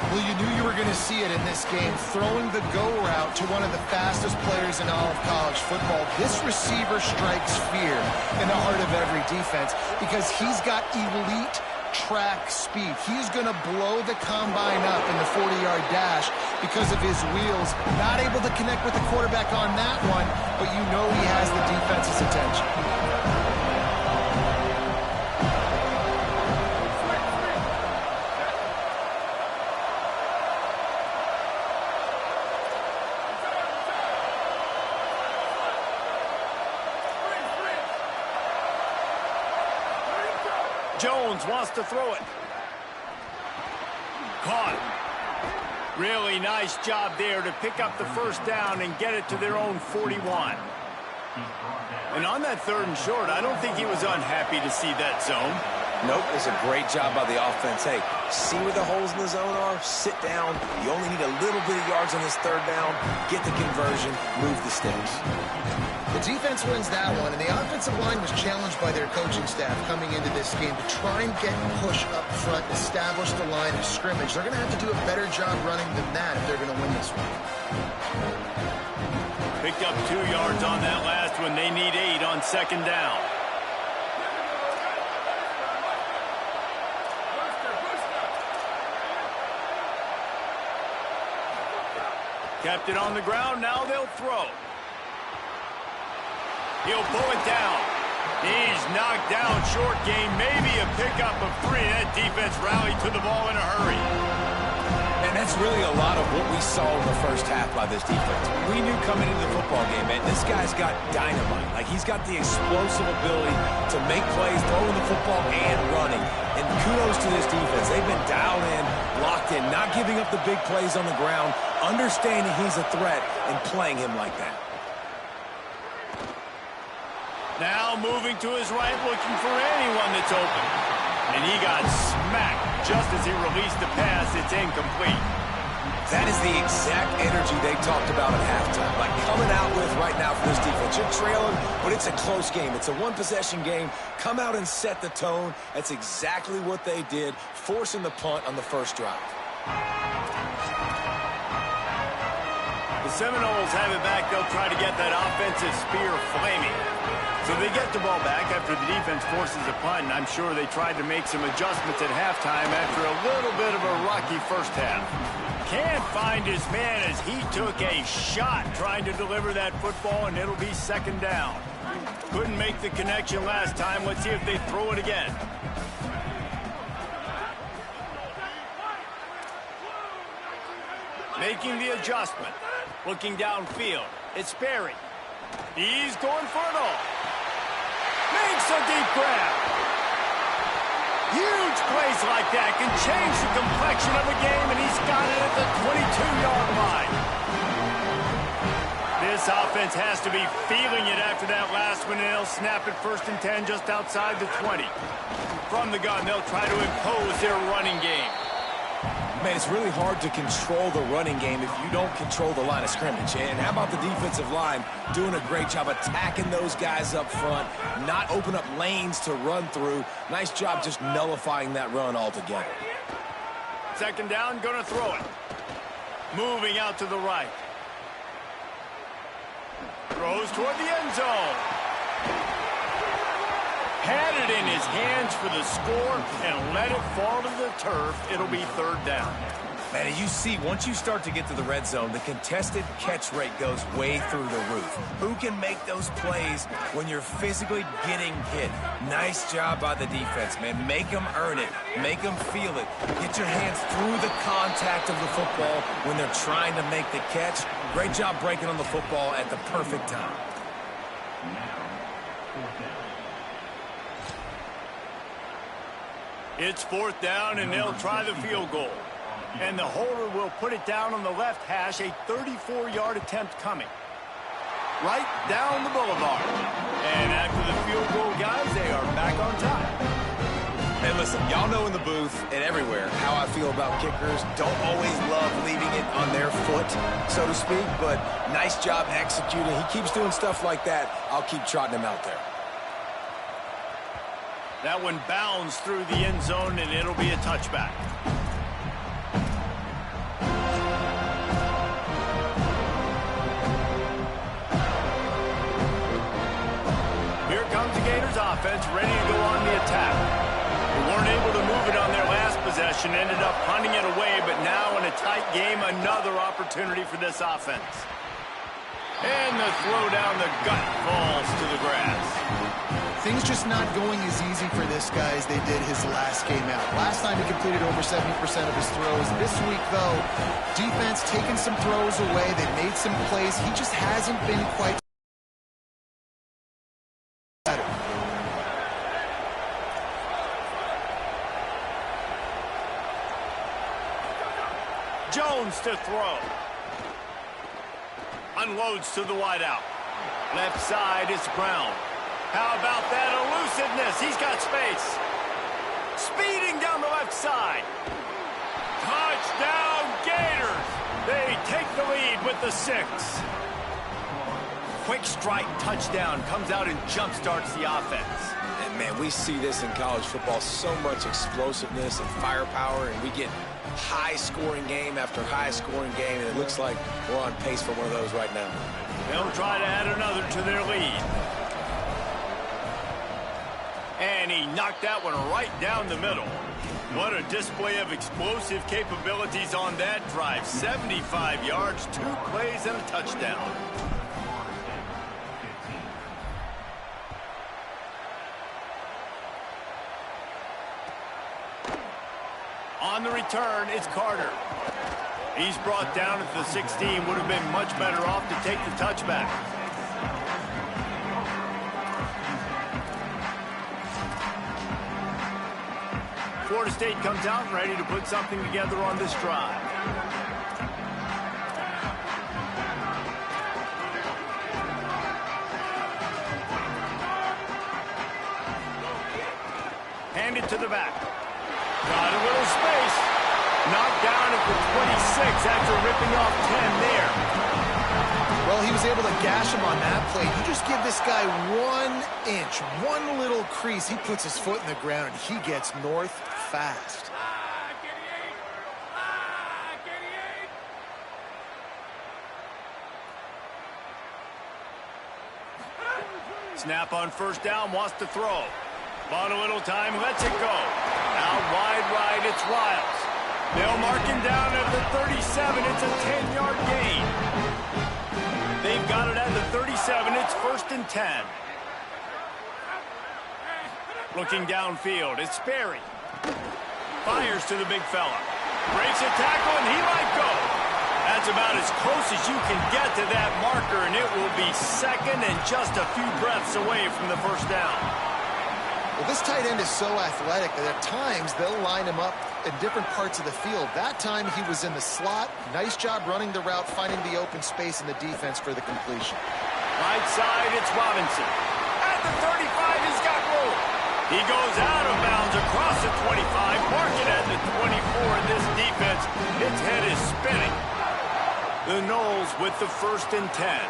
Well, you knew you were going to see it in this game, throwing the go route to one of the fastest players in all of college football. This receiver strikes fear in the heart of every defense because he's got elite track speed. He's going to blow the combine up in the 40-yard dash because of his wheels. Not able to connect with the quarterback on that one, but you know he has the defense's attention. Jones wants to throw it. caught it. Really nice job there to pick up the first down and get it to their own 41. And on that 3rd and short, I don't think he was unhappy to see that zone. Nope, it's a great job by the offense. Hey, see where the holes in the zone are? Sit down. You only need a little bit of yards on this 3rd down. Get the conversion. Move the sticks. The defense wins that one, and the offensive line was challenged by their coaching staff coming into this game to try and get push up front, establish the line of scrimmage. They're going to have to do a better job running than that if they're going to win this one. Picked up 2 yards on that last one. They need 8 on 2nd down. Kept it on the ground. Now they'll throw. He'll pull it down. He's knocked down. Short game. Maybe a pickup of 3. That defense rallied to the ball in a hurry. And that's really a lot of what we saw in the first half by this defense. We knew coming into the football game, man, this guy's got dynamite. Like, he's got the explosive ability to make plays, throwing the football and running. And kudos to this defense. They've been dialed in, locked in, not giving up the big plays on the ground, understanding he's a threat, and playing him like that. Now moving to his right, looking for anyone that's open. And he got smacked just as he released the pass. It's incomplete. That is the exact energy they talked about at halftime. Like coming out with right now for this defense. You're trailing, but it's a close game. It's a one-possession game. Come out and set the tone. That's exactly what they did, forcing the punt on the first drive. The Seminoles have it back. They'll try to get that offensive spear flaming. So they get the ball back after the defense forces a punt, and I'm sure they tried to make some adjustments at halftime after a little bit of a rocky first half. Can't find his man as he took a shot trying to deliver that football, and it'll be 2nd down. Couldn't make the connection last time. Let's see if they throw it again. Making the adjustment. Looking downfield. It's Sperry. He's going for it all. Makes a deep grab. Huge plays like that can change the complexion of a game, and he's got it at the 22-yard line. This offense has to be feeling it after that last one, and they'll snap it 1st and 10 just outside the 20. From the gun, they'll try to impose their running game. Man, it's really hard to control the running game if you don't control the line of scrimmage. And how about the defensive line doing a great job attacking those guys up front, not open up lanes to run through. Nice job just nullifying that run altogether. 2nd down, gonna throw it. Moving out to the right. Throws toward the end zone. Had it in his hands for the score and let it fall to the turf. It'll be 3rd down. Man, you see, once you start to get to the red zone, the contested catch rate goes way through the roof. Who can make those plays when you're physically getting hit? Nice job by the defense, man. Make them earn it. Make them feel it. Get your hands through the contact of the football when they're trying to make the catch. Great job breaking on the football at the perfect time. It's 4th down, and they'll try the field goal. And the holder will put it down on the left hash, a 34-yard attempt coming. Right down the boulevard. And after the field goal, guys, they are back on top. Hey, listen, y'all know in the booth and everywhere how I feel about kickers. Don't always love leaving it on their foot, so to speak, but nice job executing. He keeps doing stuff like that. I'll keep trotting him out there. That one bounds through the end zone, and it'll be a touchback. Here comes the Gators offense, ready to go on the attack. They weren't able to move it on their last possession, ended up punting it away, but now in a tight game, another opportunity for this offense. And the throw down the gut falls to the grass. Things just not going as easy for this guy as they did his last game out. Last time he completed over 70% of his throws. This week, though, defense taking some throws away. They made some plays. He just hasn't been quite better. Jones to throw. Unloads to the wideout. Left side is Brown. How about that elusiveness? He's got space. Speeding down the left side. Touchdown, Gators. They take the lead with the 6. Quick strike touchdown comes out and jump starts the offense. And, man, we see this in college football, so much explosiveness and firepower, and we get high-scoring game after high-scoring game, and it looks like we're on pace for one of those right now. They'll try to add another to their lead. And he knocked that one right down the middle. What a display of explosive capabilities on that drive. 75 yards, 2 plays, and a touchdown. On the return, it's Carter. He's brought down at the 16. Would have been much better off to take the touchback. Florida State comes out ready to put something together on this drive. Handed to the back. Got a little space. Knocked down at the 26 after ripping off 10 there. Well, he was able to gash him on that play. You just give this guy 1 inch, one little crease. He puts his foot in the ground, and he gets north fast. Snap on first down, wants to throw. Bought a little time, lets it go. Out wide right, it's Riles. They'll mark him down at the 37. It's a 10-yard gain. They've got it at the 37. It's 1st and 10. Looking downfield, it's Sperry. Fires to the big fella. Breaks a tackle, and he might go. That's about as close as you can get to that marker, and it will be 2nd and just a few breaths away from the first down. Well, this tight end is so athletic that at times they'll line him up in different parts of the field. That time he was in the slot. Nice job running the route, finding the open space in the defense for the completion. Right side, it's Robinson. At the 35, he's got room. He goes out of bounds across the 25, mark it at the 24. This defense, its head is spinning. The Noles with the 1st and 10.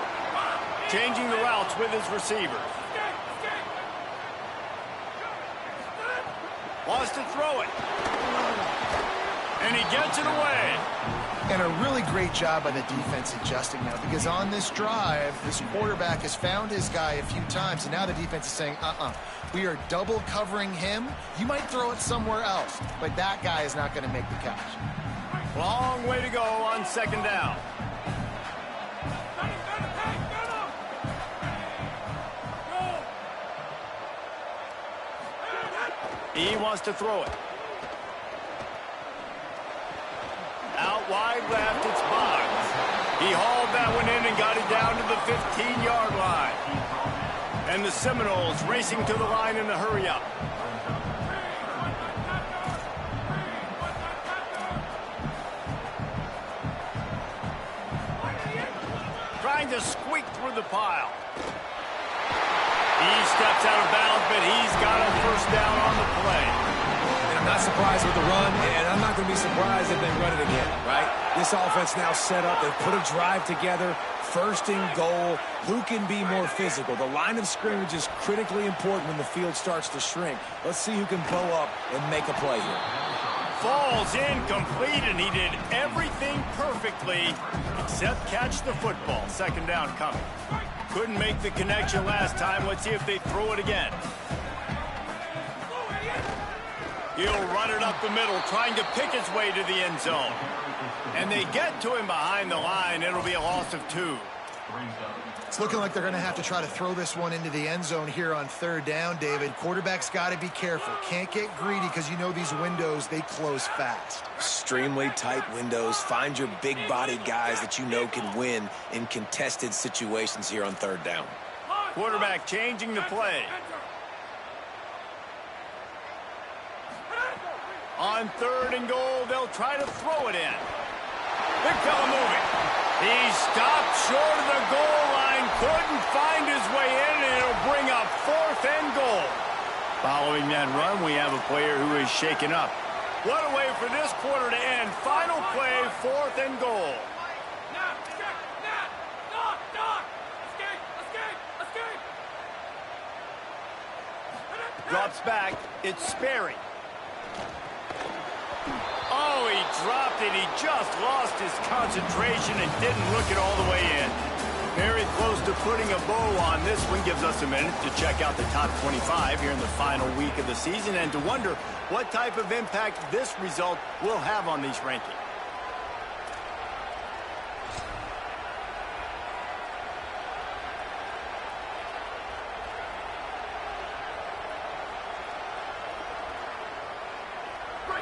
Changing the routes with his receivers. Wants to throw it. And he gets it away. And a really great job by the defense adjusting now, because on this drive, this quarterback has found his guy a few times, and now the defense is saying, we are double covering him. You might throw it somewhere else, but that guy is not going to make the catch. Long way to go on 2nd down. He wants to throw it. Out wide left, it's Boggs. He hauled that one in and got it down to the 15-yard line. And the Seminoles racing to the line in a hurry-up. Trying to squeak through the pile. He steps out of bounds, but he's got a 1st down on the play. And I'm not surprised with the run, and I'm not going to be surprised if they run it again, right? This offense now set up. They've put a drive together. 1st and goal. Who can be more physical? The line of scrimmage is critically important when the field starts to shrink. Let's see who can bow up and make a play here. Falls incomplete, and he did everything perfectly except catch the football. 2nd down coming. Couldn't make the connection last time. Let's see if they throw it again. He'll run it up the middle, trying to pick his way to the end zone. And they get to him behind the line. It'll be a loss of 2. It's looking like they're going to have to try to throw this one into the end zone here on 3rd down, David. Quarterback's got to be careful. Can't get greedy because you know these windows, they close fast. Extremely tight windows. Find your big-bodied guys that you know can win in contested situations here on 3rd down. Quarterback changing the play. On 3rd and goal, they'll try to throw it in. Big fella moving. He stopped short of the goal line, couldn't find his way in, and it'll bring up 4th and goal. Following that run, we have a player who is shaken up. What a way for this quarter to end. Final play, 4th and goal. Drops back. It's Sperry. Oh, he dropped it. He just lost his concentration and didn't look it all the way in. Very close to putting a bow on this one. Gives us a minute to check out the top 25 here in the final week of the season and to wonder what type of impact this result will have on these rankings.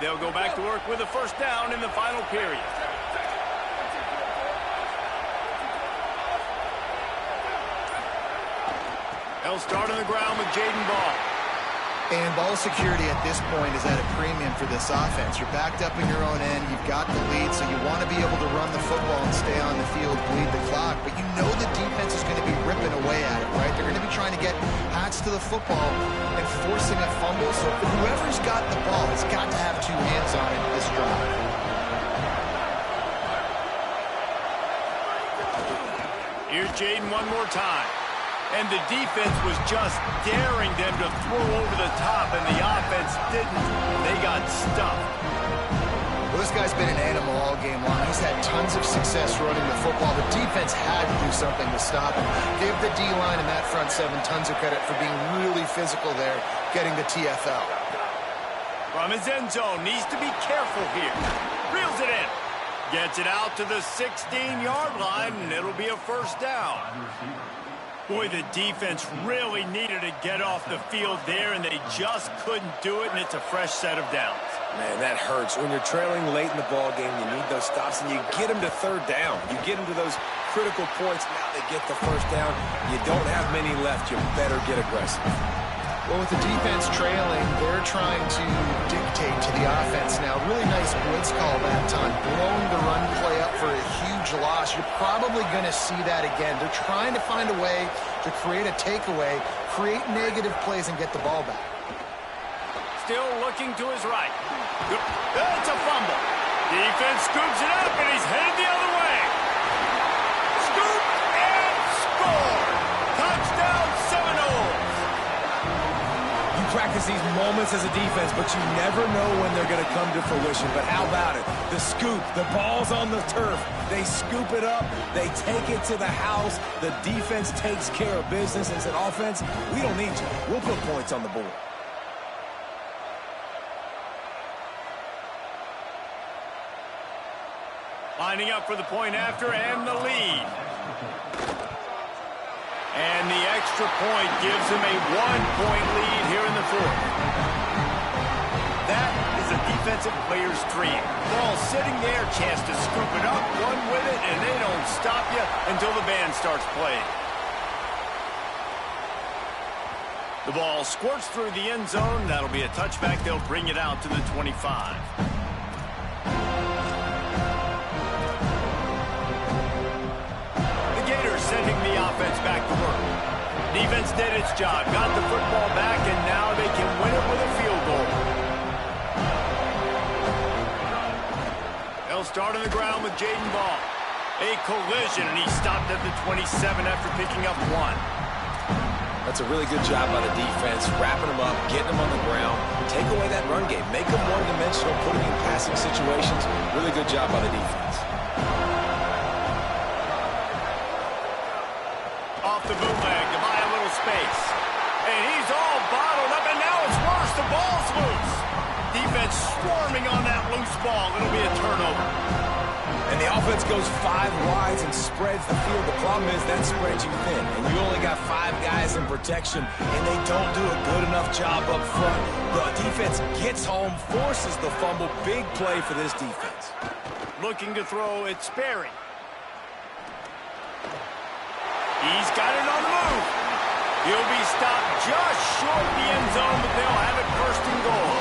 They'll go back to work with a first down in the final period. They'll start on the ground with Jaden Ball. And ball security at this point is at a premium for this offense. You're backed up in your own end. You've got the lead, so you want to be able to run the football and stay on the field, bleed the clock. But you know the defense is going to be ripping away at it, right? They're going to be trying to get hats to the football and forcing a fumble. So whoever's got the ball has got to have 2 hands on it this drive. Here's Jaden one more time. And the defense was just daring them to throw over the top, and the offense didn't. They got stuffed. Well, this guy's been an animal all game long. He's had tons of success running the football. The defense had to do something to stop him. Give the D-line and that front 7 tons of credit for being really physical there, getting the TFL. From his end zone, needs to be careful here. Reels it in. Gets it out to the 16-yard line, and it'll be a first down. Boy, the defense really needed to get off the field there, and they just couldn't do it, and it's a fresh set of downs. Man, that hurts. When you're trailing late in the ball game, you need those stops, and you get them to third down. You get them to those critical points. Now they get the first down. You don't have many left. You better get aggressive. Well, with the defense trailing, they're trying to dictate to the offense now. Really nice blitz call that time. Blowing the run play up for a huge loss. You're probably going to see that again. They're trying to find a way to create a takeaway, create negative plays, and get the ball back. Still looking to his right. It's a fumble. Defense scoops it up, and he's headed the other way. Scoop and score. Touchdown Seminoles. Practice these moments as a defense, but you never know when they're going to come to fruition. But how about it? The scoop, the ball's on the turf. They scoop it up. They take it to the house. The defense takes care of business and said, offense, we don't need you. We'll put points on the board. Lining up for the point after and the lead. And the extra point gives him a 1-point lead here in the 4th. That is a defensive player's dream. Ball sitting there, chance to scoop it up, run with it, and they don't stop you until the band starts playing. The ball squirts through the end zone. That'll be a touchback. They'll bring it out to the 25. Sending the offense back to work. Defense did its job, got the football back, and now they can win it with a field goal. They'll start on the ground with Jaden Ball. A collision, and he stopped at the 27 after picking up 1. That's a really good job by the defense, wrapping them up, getting them on the ground, take away that run game, make them one-dimensional, put them in passing situations. Really good job by the defense. Off the bootleg to buy a little space. And he's all bottled up, and now it's worse. The ball's loose. Defense swarming on that loose ball. It'll be a turnover. And the offense goes 5 wides and spreads the field. The problem is that spreads you thin. And you only got 5 guys in protection, and they don't do a good enough job up front. The defense gets home, forces the fumble. Big play for this defense. Looking to throw, it's Sperry. He's got it on the move. He'll be stopped just short the end zone, but they'll have it first and goal.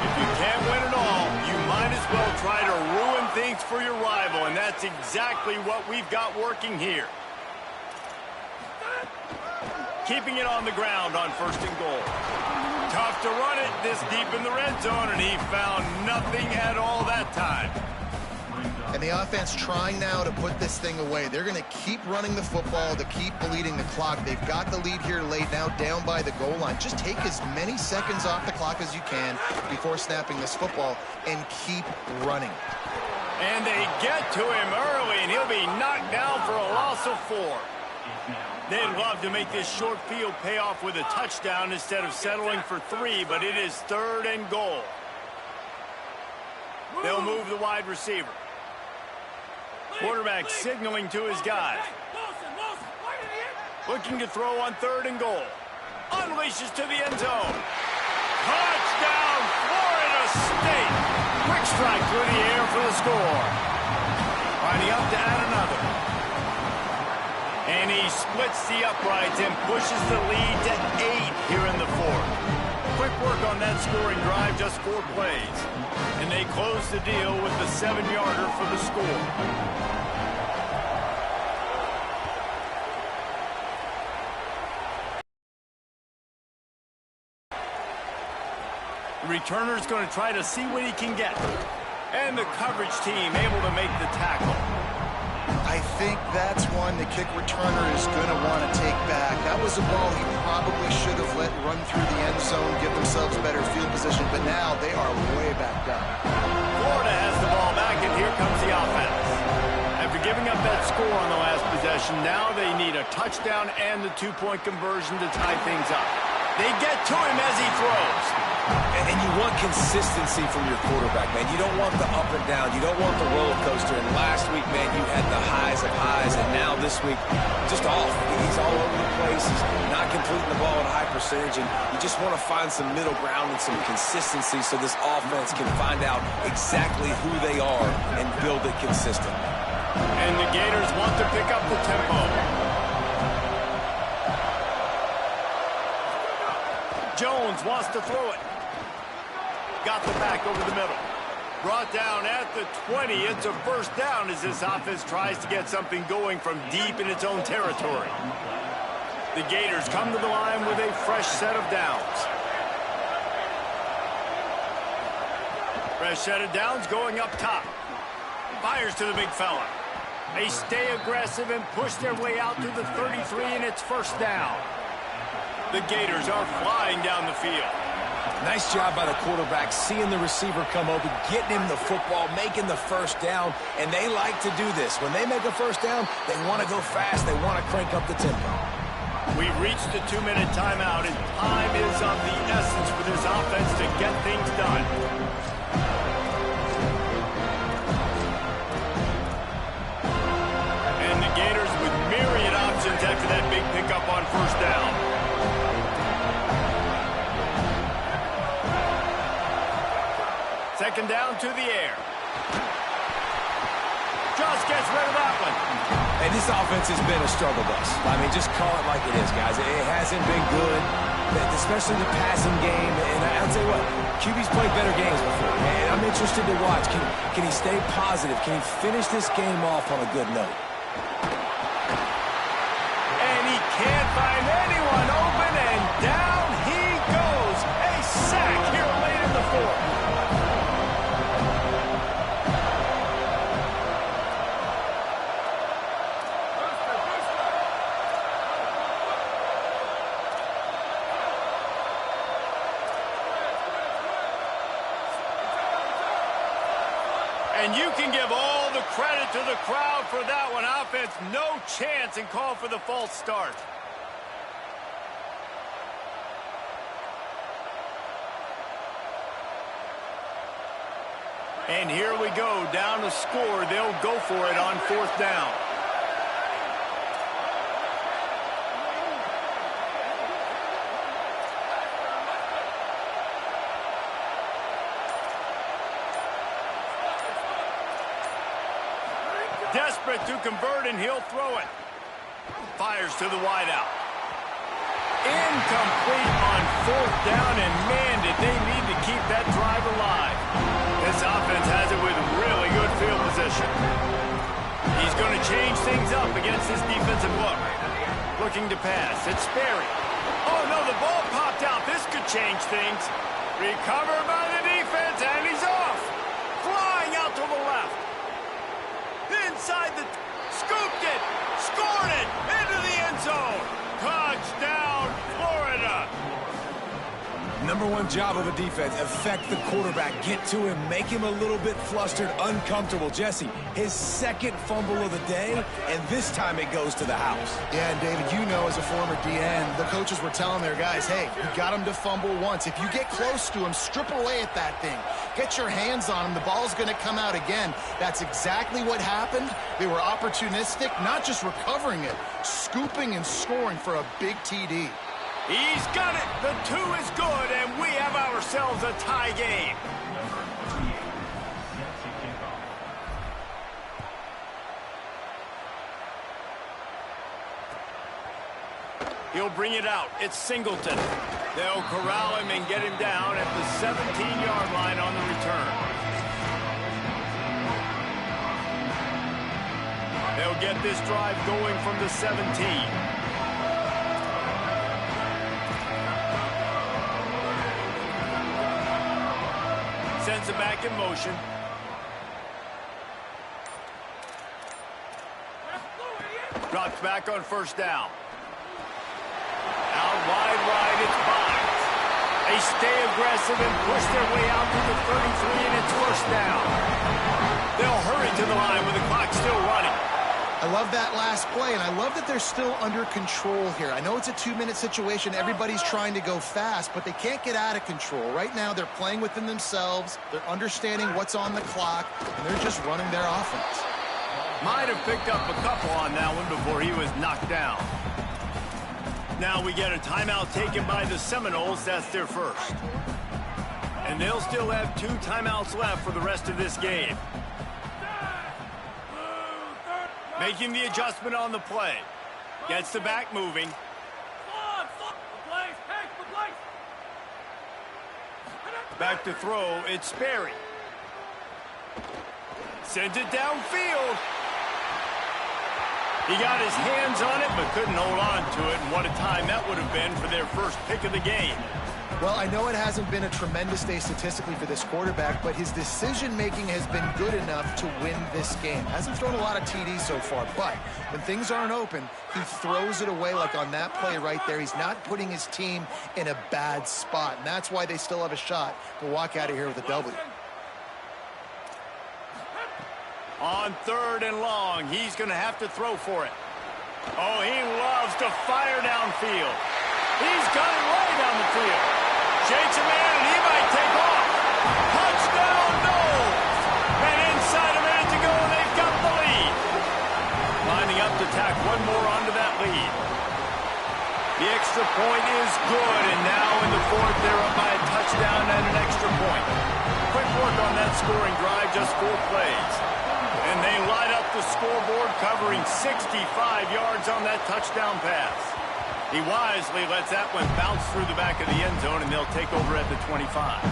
If you can't win it all, you might as well try to ruin things for your rival. that's exactly what we've got working here. Keeping it on the ground on 1st and goal. Tough to run it this deep in the red zone, and he found nothing at all that time. And the offense trying now to put this thing away. They're going to keep running the football to keep bleeding the clock. They've got the lead here late, now down by the goal line. Just take as many seconds off the clock as you can before snapping this football and keep running. And they get to him early, and he'll be knocked down for a loss of 4. They'd love to make this short field pay off with a touchdown instead of settling for 3, but it is 3rd and goal. They'll move the wide receiver. Quarterback signaling to his guys. Looking to throw on 3rd and goal. Unleashes to the end zone. Touchdown, Florida State. Quick strike through the air for the score. Lining up to add another. And he splits the uprights and pushes the lead to 8 here in the 4th. Quick work on that scoring drive, just 4 plays. And they close the deal with the 7-yarder for the score. The returner's going to try to see what he can get. And the coverage team able to make the tackle. I think that's one the kick returner is going to want to take back. That was a ball he probably should have let run through the end zone, give themselves better field position, but now they are way backed up. Florida has the ball back, and here comes the offense. After giving up that score on the last possession, now they need a touchdown and the 2-point conversion to tie things up. They get to him as he throws. And you want consistency from your quarterback, man. You don't want the up and down. You don't want the roller coaster. And last week, man, you had the highs of highs. And now this week, just off. He's all over the place. He's not completing the ball at a high percentage. And you just want to find some middle ground and some consistency so this offense can find out exactly who they are and build it consistent. And the Gators want to pick up the tempo. Jones wants to throw it. Got the back over the middle. Brought down at the 20. It's a 1st down as this offense tries to get something going from deep in its own territory. The Gators come to the line with a fresh set of downs. Fresh set of downs going up top. Fires to the big fella. They stay aggressive and push their way out to the 33, and it's 1st down. The Gators are flying down the field. Nice job by the quarterback, seeing the receiver come open, getting him the football, making the 1st down, and they like to do this. When they make a 1st down, they want to go fast. They want to crank up the tempo. We've reached the 2-minute timeout, and time is of the essence for this offense to get things done. And the Gators with myriad options after that big pickup on 1st down. 2nd down to the air. Just gets rid of that one. And this offense has been a struggle bus. I mean, just call it like it is, guys. It hasn't been good, especially the passing game. And I'll tell you what, QB's played better games before. And I'm interested to watch. Can he stay positive? Can he finish this game off on a good note? And he can't find anyone open, and down he goes. A sack here late in the 4th. And you can give all the credit to the crowd for that one. Offense, no chance, and call for the false start. And here we go, down to score. They'll go for it on 4th down. Desperate to convert, and he'll throw it. Fires to the wideout. Incomplete on 4th down, and man, did they need to keep that drive alive. This offense has it with really good field position. He's going to change things up against this defensive look. Looking to pass. It's Sperry. Oh, no, the ball popped out. This could change things. Recovered by the defense, and he's off. Flying out to the left. Inside the... Scooped it. Scored it. Into the end zone. Touchdown, Florida. Number one job of a defense, affect the quarterback, get to him, make him a little bit flustered, uncomfortable. Jesse, his second fumble of the day, and this time it goes to the house. Yeah, and David, you know as a former DN, the coaches were telling their guys, hey, you got him to fumble once. If you get close to him, strip away at that thing. Get your hands on him. The ball's going to come out again. That's exactly what happened. They were opportunistic, not just recovering it, scooping and scoring for a big TD. He's got it. The 2 is good, and we have ourselves a tie game. He'll bring it out. It's Singleton. They'll corral him and get him down at the 17-yard line on the return. They'll get this drive going from the 17. Sends it back in motion. Drops back on first down. Out wide right, it's Bynes. They stay aggressive and push their way out to the 33, and it's first down. They'll hurry to the line with the clock still running. I love that last play, and I love that they're still under control here. I know it's a 2-minute situation. Everybody's trying to go fast, but they can't get out of control. Right now, they're playing within themselves. They're understanding what's on the clock, and they're just running their offense. Might have picked up a couple on that one before he was knocked down. Now we get a timeout taken by the Seminoles. That's their first. And they'll still have 2 timeouts left for the rest of this game. Making the adjustment on the play. Gets the back moving. Back to throw. It's Sperry. Sends it downfield. He got his hands on it, but couldn't hold on to it. And what a time that would have been for their first pick of the game. Well, I know it hasn't been a tremendous day statistically for this quarterback, but his decision-making has been good enough to win this game. Hasn't thrown a lot of TDs so far, but when things aren't open, he throws it away like on that play right there. He's not putting his team in a bad spot, and that's why they still have a shot to walk out of here with a W. On 3rd and long, he's going to have to throw for it. Oh, he loves to fire downfield. He's got it right down the field. Shakes a man, and he might take off. Touchdown, Noles! And inside a minute to go, they've got the lead. Lining up to tack one more onto that lead. The extra point is good, and now in the 4th, they're up by a touchdown and an extra point. Quick work on that scoring drive, just 4 plays. And they light up the scoreboard, covering 65 yards on that touchdown pass. He wisely lets that one bounce through the back of the end zone, and they'll take over at the 25.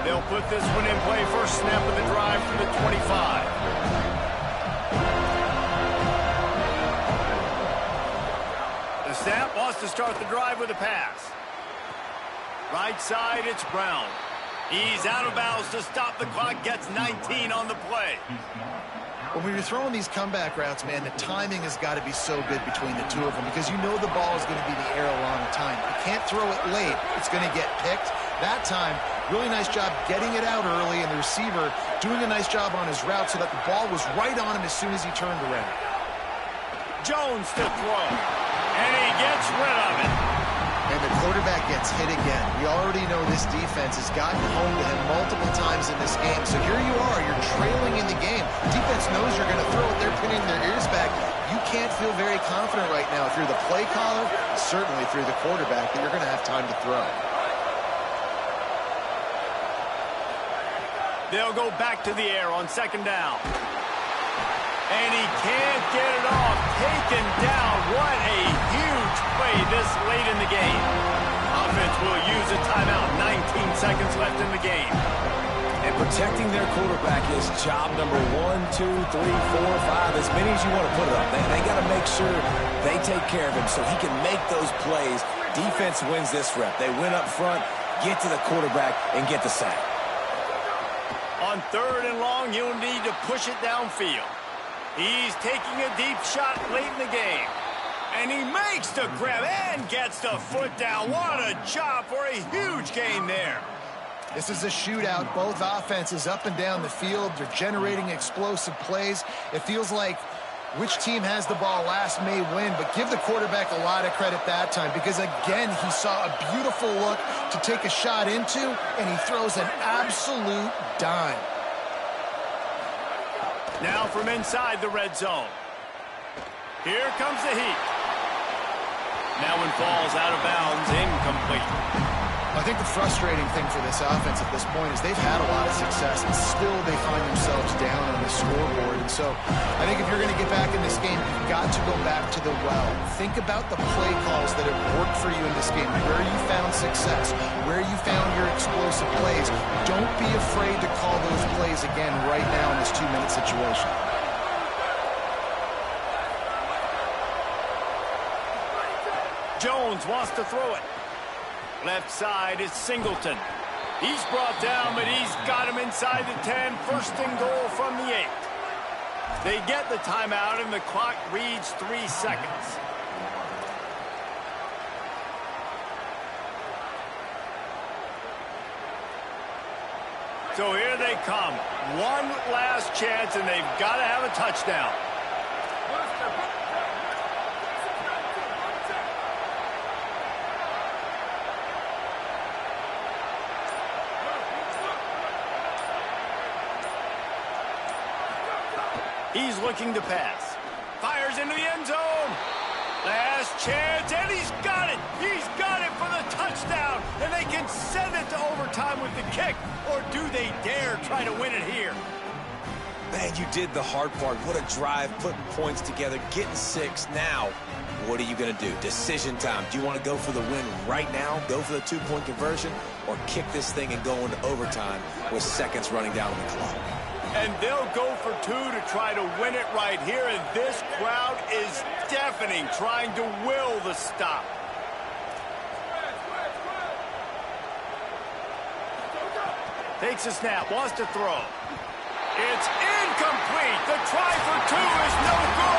They'll put this one in play. First snap of the drive from the 25. The snap wants to start the drive with a pass. Right side, it's Brown. He's out of bounds to stop the clock, gets 19 on the play. When you're throwing these comeback routes, man, the timing has got to be so good between the 2 of them because you know the ball is going to be in the air a long time. You can't throw it late. It's going to get picked. That time, really nice job getting it out early, and the receiver doing a nice job on his route so that the ball was right on him as soon as he turned around. Jones to throw, and he gets rid of it. And the quarterback gets hit again. We already know this defense has gotten home to him multiple times in this game. So here you are, you're trailing in the game. The defense knows you're going to throw it. They're pinning their ears back. You can't feel very confident right now if you're the play caller, certainly if you're the quarterback, that you're going to have time to throw. They'll go back to the air on 2nd down. And he can't get it off. Taken down. What a huge play this late in the game. Offense will use a timeout. 19 seconds left in the game. And protecting their quarterback is job number 1, 2, 3, 4, 5, as many as you want to put it up. They got to make sure they take care of him so he can make those plays. Defense wins this rep. They win up front, get to the quarterback, and get the sack. On 3rd and long, you'll need to push it downfield. He's taking a deep shot late in the game. And he makes the grab and gets the foot down. What a job for a huge gain there. This is a shootout. Both offenses up and down the field. They're generating explosive plays. It feels like which team has the ball last may win, but give the quarterback a lot of credit that time because, again, he saw a beautiful look to take a shot into, and he throws an absolute dime. Now from inside the red zone. Here comes the heat. That one falls out of bounds, incomplete. I think the frustrating thing for this offense at this point is they've had a lot of success, and still they find themselves down on the scoreboard. And so I think if you're going to get back in this game, you've got to go back to the well. Think about the play calls that have worked for you in this game, where you found success, where you found your explosive plays. Don't be afraid to call those plays again right now in this 2-minute situation. Jones wants to throw it. Left side is Singleton. He's brought down, but he's got him inside the 10. 1st and goal from the 8. They get the timeout, and the clock reads 3 seconds. So here they come. One last chance, and they've got to have a touchdown. He's looking to pass. Fires into the end zone. Last chance, and he's got it. He's got it for the touchdown. And they can send it to overtime with the kick. Or do they dare try to win it here? Man, you did the hard part. What a drive, putting points together, getting 6. Now, what are you going to do? Decision time. Do you want to go for the win right now, go for the 2-point conversion, or kick this thing and go into overtime with seconds running down on the clock? And they'll go for 2 to try to win it right here. And this crowd is deafening, trying to will the stop. Takes a snap, wants to throw. It's incomplete. The try for 2 is no good.